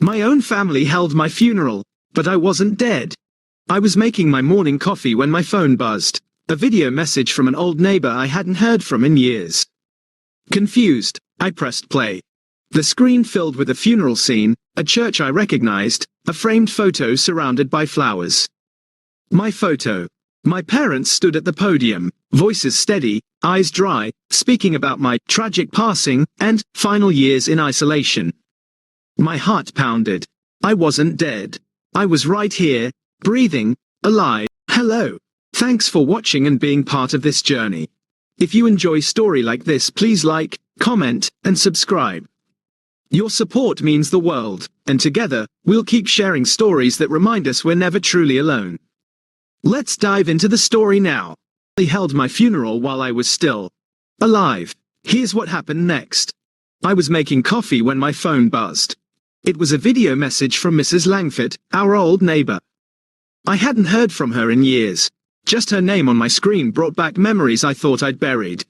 My own family held my funeral, but I wasn't dead. I was making my morning coffee when my phone buzzed. A video message from an old neighbor I hadn't heard from in years. Confused, I pressed play. The screen filled with a funeral scene, a church I recognized, a framed photo surrounded by flowers. My photo. My parents stood at the podium, voices steady, eyes dry, speaking about my tragic passing and final years in isolation. My heart pounded. I wasn't dead. I was right here, breathing, alive. Hello. Thanks for watching and being part of this journey. If you enjoy story like this, please like, comment, and subscribe. Your support means the world, and together, we'll keep sharing stories that remind us we're never truly alone. Let's dive into the story now. I held my funeral while I was still alive. Here's what happened next. I was making coffee when my phone buzzed. It was a video message from Mrs. Langford, our old neighbor. I hadn't heard from her in years. Just her name on my screen brought back memories I thought I'd buried.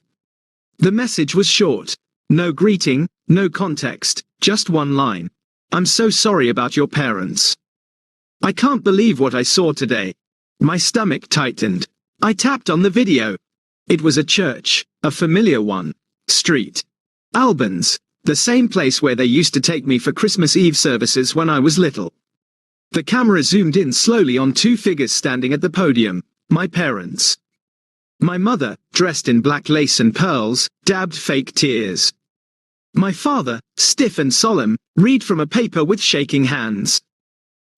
The message was short. No greeting, no context, just one line. I'm so sorry about your parents. I can't believe what I saw today. My stomach tightened. I tapped on the video. It was a church, a familiar one. Street. Albans, the same place where they used to take me for Christmas Eve services when I was little. The camera zoomed in slowly on two figures standing at the podium. My parents. My mother, dressed in black lace and pearls, dabbed fake tears. My father, stiff and solemn, read from a paper with shaking hands.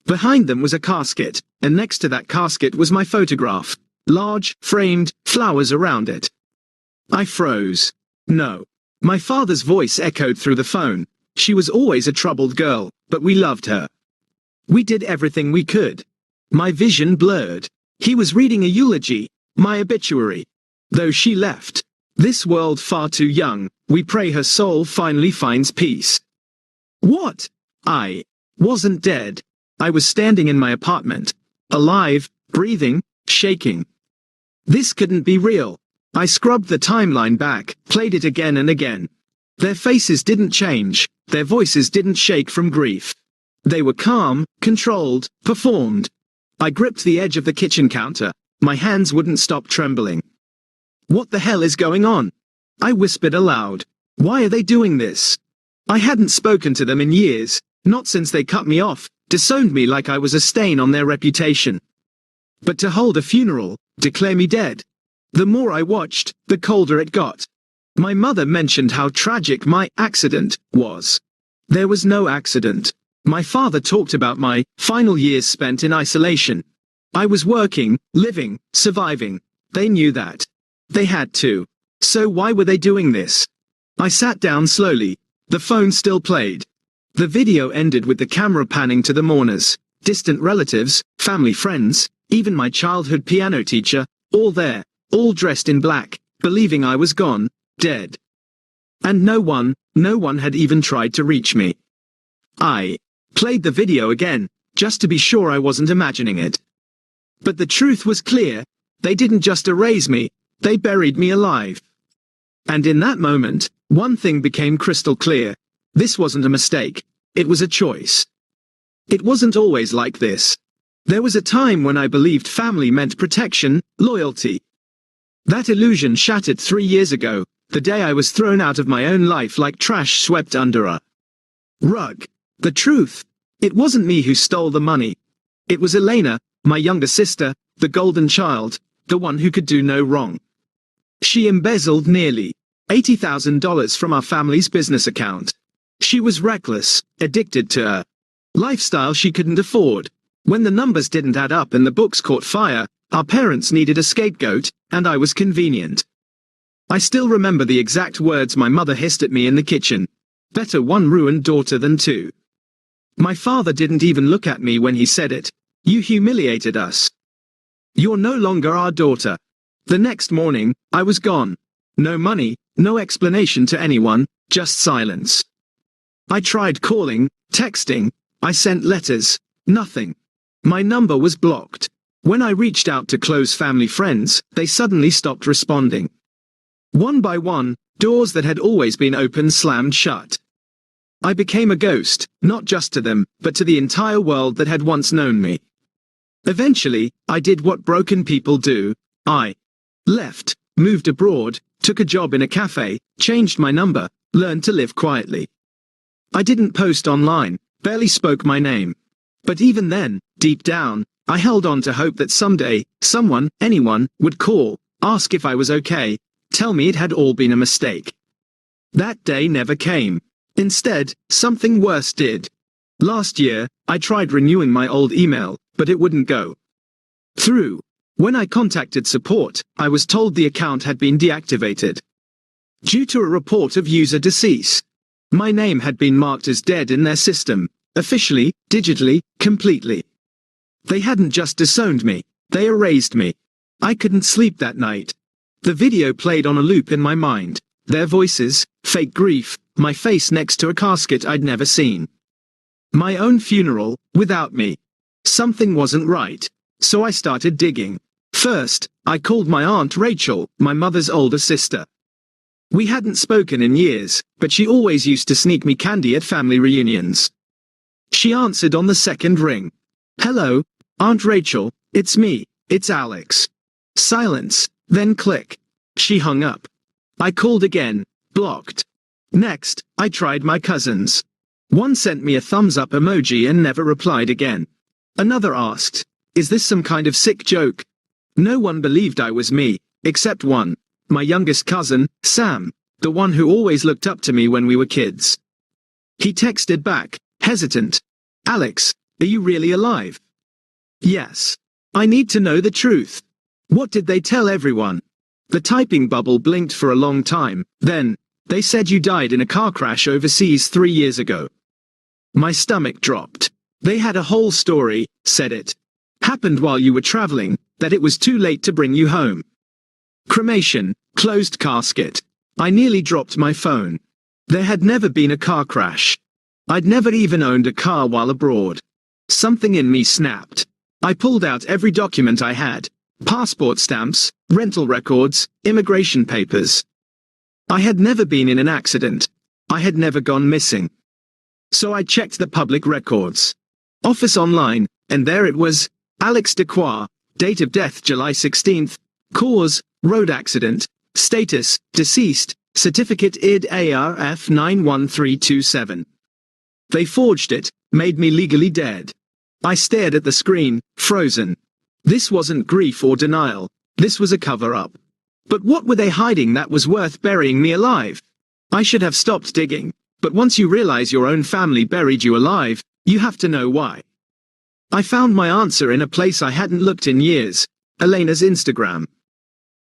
Behind them was a casket, and next to that casket was my photograph. Large, framed, flowers around it. I froze. No. My father's voice echoed through the phone. She was always a troubled girl, but we loved her. We did everything we could. My vision blurred. He was reading a eulogy, my obituary. Though she left this world far too young, we pray her soul finally finds peace. What? I wasn't dead. I was standing in my apartment. Alive, breathing, shaking. This couldn't be real. I scrubbed the timeline back, played it again and again. Their faces didn't change, their voices didn't shake from grief. They were calm, controlled, performed. I gripped the edge of the kitchen counter. My hands wouldn't stop trembling. What the hell is going on? I whispered aloud. Why are they doing this? I hadn't spoken to them in years, not since they cut me off, disowned me like I was a stain on their reputation. But to hold a funeral, declare me dead. The more I watched, the colder it got. My mother mentioned how tragic my accident was. There was no accident. My father talked about my final years spent in isolation. I was working, living, surviving. They knew that. They had to. So why were they doing this? I sat down slowly. The phone still played. The video ended with the camera panning to the mourners, distant relatives, family friends, even my childhood piano teacher, all there, all dressed in black, believing I was gone, dead. And no one had even tried to reach me. I played the video again, just to be sure I wasn't imagining it. But the truth was clear. They didn't just erase me, they buried me alive. And in that moment, one thing became crystal clear. This wasn't a mistake. It was a choice. It wasn't always like this. There was a time when I believed family meant protection, loyalty. That illusion shattered 3 years ago, the day I was thrown out of my own life like trash swept under a rug. The truth. It wasn't me who stole the money. It was Elena, my younger sister, the golden child, the one who could do no wrong. She embezzled nearly $80,000 from our family's business account. She was reckless, addicted to a lifestyle she couldn't afford. When the numbers didn't add up and the books caught fire, our parents needed a scapegoat, and I was convenient. I still remember the exact words my mother hissed at me in the kitchen. Better one ruined daughter than two. My father didn't even look at me when he said it. You humiliated us. You're no longer our daughter. The next morning, I was gone. No money, no explanation to anyone, just silence. I tried calling, texting, I sent letters, nothing. My number was blocked. When I reached out to close family friends, they suddenly stopped responding. One by one, doors that had always been open slammed shut. I became a ghost, not just to them, but to the entire world that had once known me. Eventually, I did what broken people do. I left, moved abroad, took a job in a cafe, changed my number, learned to live quietly. I didn't post online, barely spoke my name. But even then, deep down, I held on to hope that someday, someone, anyone, would call, ask if I was okay, tell me it had all been a mistake. That day never came. Instead, something worse did. Last year, I tried renewing my old email, but it wouldn't go through. When I contacted support, I was told the account had been deactivated due to a report of user decease. My name had been marked as dead in their system, officially, digitally, completely. They hadn't just disowned me, they erased me. I couldn't sleep that night. The video played on a loop in my mind. Their voices, fake grief, my face next to a casket I'd never seen. My own funeral, without me. Something wasn't right. So I started digging. First, I called my Aunt Rachel, my mother's older sister. We hadn't spoken in years, but she always used to sneak me candy at family reunions. She answered on the second ring. "Hello, Aunt Rachel, it's me, it's Alex." Silence, then click. She hung up. I called again, blocked. Next, I tried my cousins. One sent me a thumbs up emoji and never replied again. Another asked, "Is this some kind of sick joke?" No one believed I was me, except one. My youngest cousin, Sam, the one who always looked up to me when we were kids. He texted back, hesitant. "Alex, are you really alive?" "Yes. I need to know the truth. What did they tell everyone?" The typing bubble blinked for a long time, then, "They said you died in a car crash overseas 3 years ago." My stomach dropped. They had a whole story, said it happened while you were traveling, that it was too late to bring you home. Cremation, closed casket. I nearly dropped my phone. There had never been a car crash. I'd never even owned a car while abroad. Something in me snapped. I pulled out every document I had. Passport stamps, rental records, immigration papers. I had never been in an accident. I had never gone missing. So I checked the public records. Office online, and there it was, Alex Dequoy, date of death July 16th, cause, road accident, status, deceased, certificate ID ARF 91327. They forged it, made me legally dead. I stared at the screen, frozen. This wasn't grief or denial, this was a cover-up. But what were they hiding that was worth burying me alive? I should have stopped digging, but once you realize your own family buried you alive, you have to know why. I found my answer in a place I hadn't looked in years, Elena's Instagram.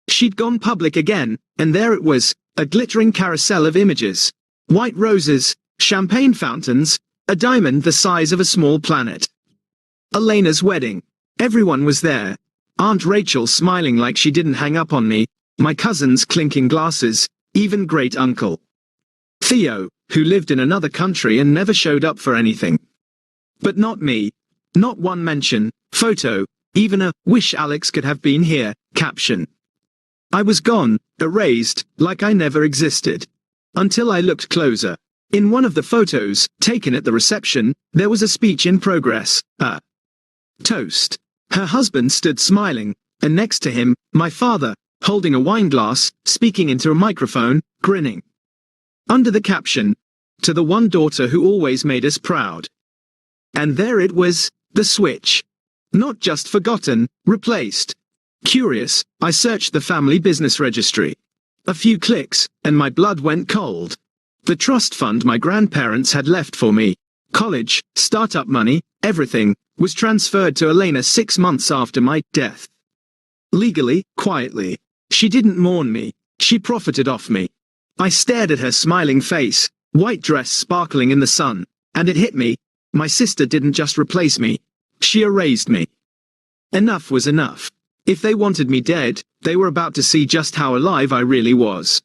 She'd gone public again, and there it was, a glittering carousel of images. White roses, champagne fountains, a diamond the size of a small planet. Elena's wedding. Everyone was there. Aunt Rachel smiling like she didn't hang up on me, my cousins clinking glasses, even great uncle Theo, who lived in another country and never showed up for anything. But not me. Not one mention, photo, even a "wish Alex could have been here" caption. I was gone, erased, like I never existed. Until I looked closer. In one of the photos, taken at the reception, there was a speech in progress, a toast. Her husband stood smiling, and next to him, my father, holding a wine glass, speaking into a microphone, grinning. Under the caption, "To the one daughter who always made us proud." And there it was, the switch. Not just forgotten, replaced. Curious, I searched the family business registry. A few clicks, and my blood went cold. The trust fund my grandparents had left for me, college, startup money, everything, was transferred to Elena 6 months after my death. Legally, quietly. She didn't mourn me, she profited off me. I stared at her smiling face, white dress sparkling in the sun, and it hit me. My sister didn't just replace me, she erased me. Enough was enough. If they wanted me dead, they were about to see just how alive I really was.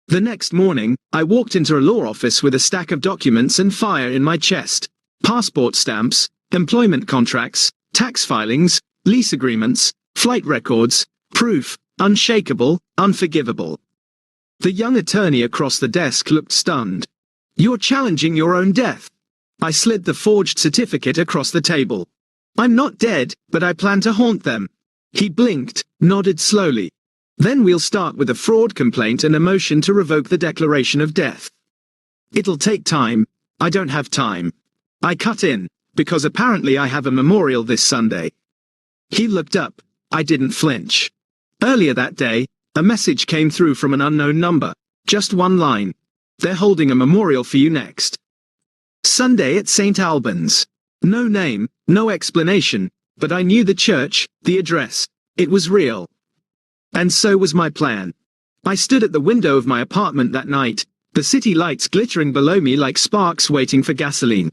The next morning, I walked into a law office with a stack of documents and fire in my chest. Passport stamps, employment contracts, tax filings, lease agreements, flight records, proof, unshakable, unforgivable. The young attorney across the desk looked stunned. You're challenging your own death. I slid the forged certificate across the table. I'm not dead, but I plan to haunt them. He blinked, nodded slowly. Then we'll start with a fraud complaint and a motion to revoke the declaration of death. It'll take time. I don't have time. I cut in, because apparently I have a memorial this Sunday. He looked up. I didn't flinch. Earlier that day, a message came through from an unknown number. Just one line. They're holding a memorial for you next Sunday at St. Albans. No name, no explanation, but I knew the church, the address. It was real. And so was my plan. I stood at the window of my apartment that night, the city lights glittering below me like sparks waiting for gasoline.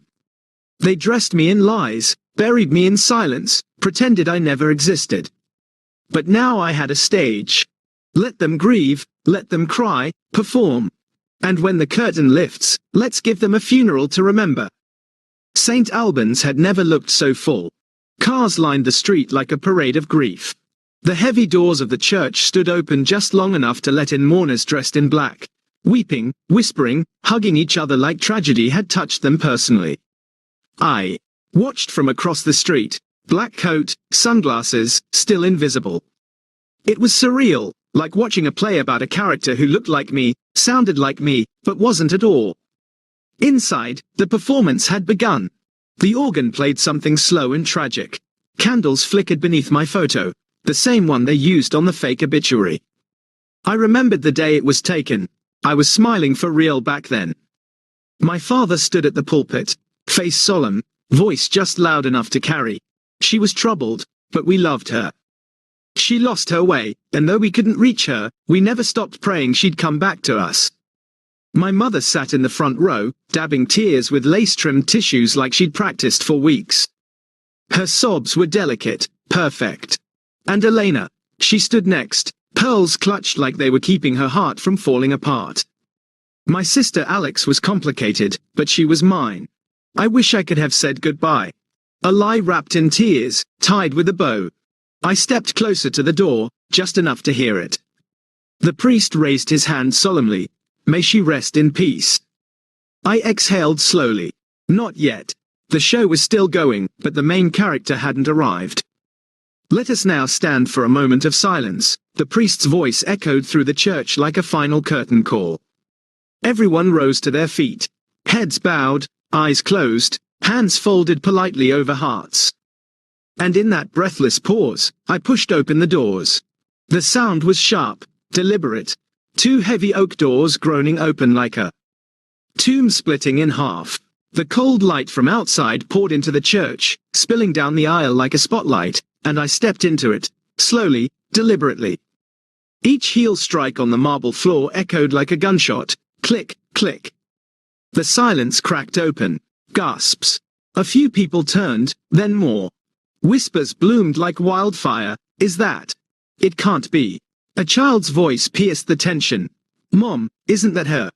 They dressed me in lies, buried me in silence, pretended I never existed. But now I had a stage. Let them grieve, let them cry, perform. And when the curtain lifts, let's give them a funeral to remember. St. Albans had never looked so full. Cars lined the street like a parade of grief. The heavy doors of the church stood open just long enough to let in mourners dressed in black, weeping, whispering, hugging each other like tragedy had touched them personally. I watched from across the street, black coat, sunglasses, still invisible. It was surreal, like watching a play about a character who looked like me, sounded like me, but wasn't at all. Inside, the performance had begun. The organ played something slow and tragic. Candles flickered beneath my photo, the same one they used on the fake obituary. I remembered the day it was taken. I was smiling for real back then. My father stood at the pulpit, face solemn, voice just loud enough to carry. She was troubled, but we loved her. She lost her way, and though we couldn't reach her, we never stopped praying she'd come back to us. My mother sat in the front row, dabbing tears with lace-trimmed tissues like she'd practiced for weeks. Her sobs were delicate, perfect. And Elena, she stood next, pearls clutched like they were keeping her heart from falling apart. My sister Alex was complicated, but she was mine. I wish I could have said goodbye. A lie wrapped in tears, tied with a bow. I stepped closer to the door, just enough to hear it. The priest raised his hand solemnly. May she rest in peace. I exhaled slowly. Not yet. The show was still going, but the main character hadn't arrived. Let us now stand for a moment of silence. The priest's voice echoed through the church like a final curtain call. Everyone rose to their feet. Heads bowed, eyes closed, hands folded politely over hearts. And in that breathless pause, I pushed open the doors. The sound was sharp, deliberate. Two heavy oak doors groaning open like a tomb splitting in half. The cold light from outside poured into the church, spilling down the aisle like a spotlight, and I stepped into it, slowly, deliberately. Each heel strike on the marble floor echoed like a gunshot. Click, click. The silence cracked open. Gasps. A few people turned, then more. Whispers bloomed like wildfire. Is that? It can't be. A child's voice pierced the tension. Mom, isn't that her?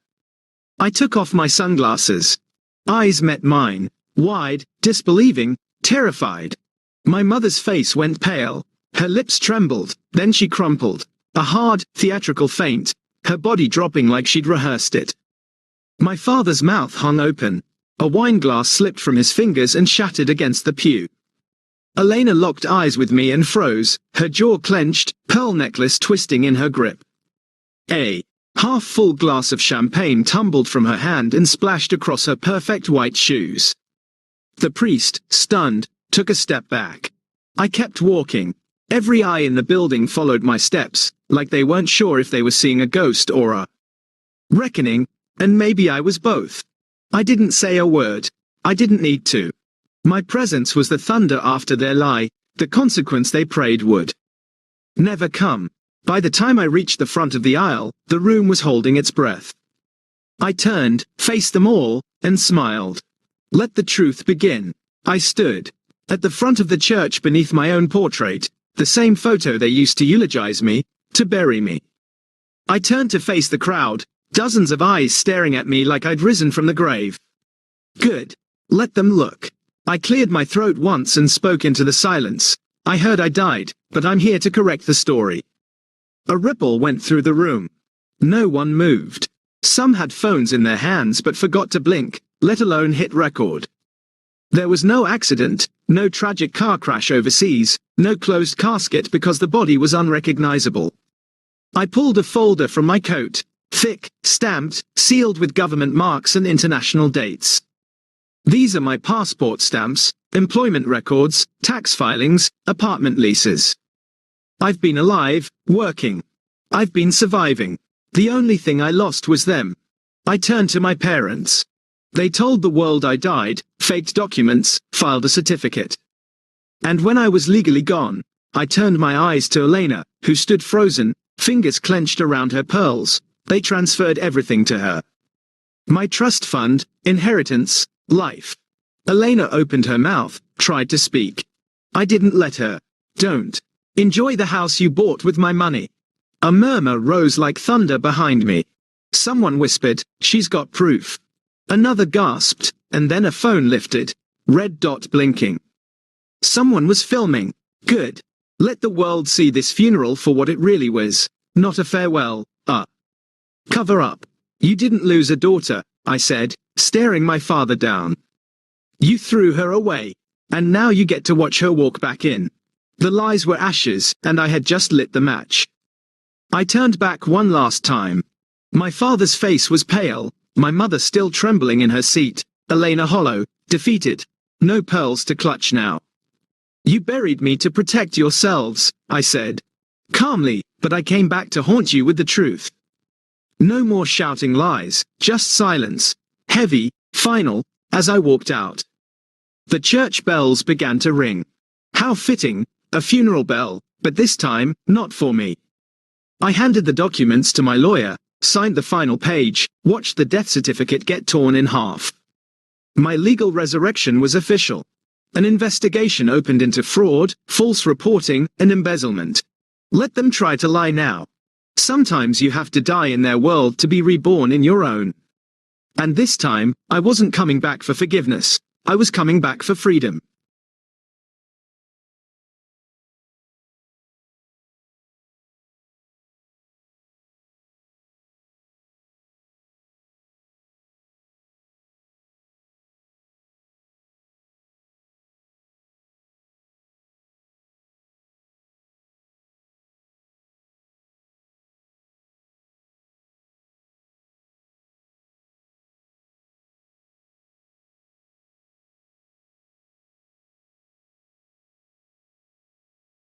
I took off my sunglasses. Eyes met mine, wide, disbelieving, terrified. My mother's face went pale. Her lips trembled, then she crumpled. A hard, theatrical faint, her body dropping like she'd rehearsed it. My father's mouth hung open. A wineglass slipped from his fingers and shattered against the pew. Elena locked eyes with me and froze, her jaw clenched, pearl necklace twisting in her grip. A half-full glass of champagne tumbled from her hand and splashed across her perfect white shoes. The priest, stunned, took a step back. I kept walking. Every eye in the building followed my steps, like they weren't sure if they were seeing a ghost or a reckoning, and maybe I was both. I didn't say a word. I didn't need to. My presence was the thunder after their lie, the consequence they prayed would never come. By the time I reached the front of the aisle, the room was holding its breath. I turned, faced them all, and smiled. Let the truth begin. I stood at the front of the church beneath my own portrait, the same photo they used to eulogize me, to bury me. I turned to face the crowd, dozens of eyes staring at me like I'd risen from the grave. Good. Let them look. I cleared my throat once and spoke into the silence. I heard I died, but I'm here to correct the story. A ripple went through the room. No one moved. Some had phones in their hands but forgot to blink, let alone hit record. There was no accident, no tragic car crash overseas, no closed casket because the body was unrecognizable. I pulled a folder from my coat, thick, stamped, sealed with government marks and international dates. These are my passport stamps, employment records, tax filings, apartment leases. I've been alive, working. I've been surviving. The only thing I lost was them. I turned to my parents. They told the world I died, faked documents, filed a certificate. And when I was legally gone, I turned my eyes to Elena, who stood frozen, fingers clenched around her pearls. They transferred everything to her. My trust fund, inheritance, life. Elena opened her mouth, tried to speak. I didn't let her. Don't. Enjoy the house you bought with my money. A murmur rose like thunder behind me. Someone whispered, she's got proof. Another gasped, and then a phone lifted, red dot blinking. Someone was filming. Good. Let the world see this funeral for what it really was, not a farewell, cover up. You didn't lose a daughter, I said, staring my father down. You threw her away. And now you get to watch her walk back in. The lies were ashes, and I had just lit the match. I turned back one last time. My father's face was pale, my mother still trembling in her seat, Elena hollow, defeated. No pearls to clutch now. You buried me to protect yourselves, I said. Calmly, but I came back to haunt you with the truth. No more shouting lies, just silence. Heavy, final, as I walked out. The church bells began to ring. How fitting, a funeral bell, but this time, not for me. I handed the documents to my lawyer, signed the final page, watched the death certificate get torn in half. My legal resurrection was official. An investigation opened into fraud, false reporting, and embezzlement. Let them try to lie now. Sometimes you have to die in their world to be reborn in your own. And this time, I wasn't coming back for forgiveness. I was coming back for freedom.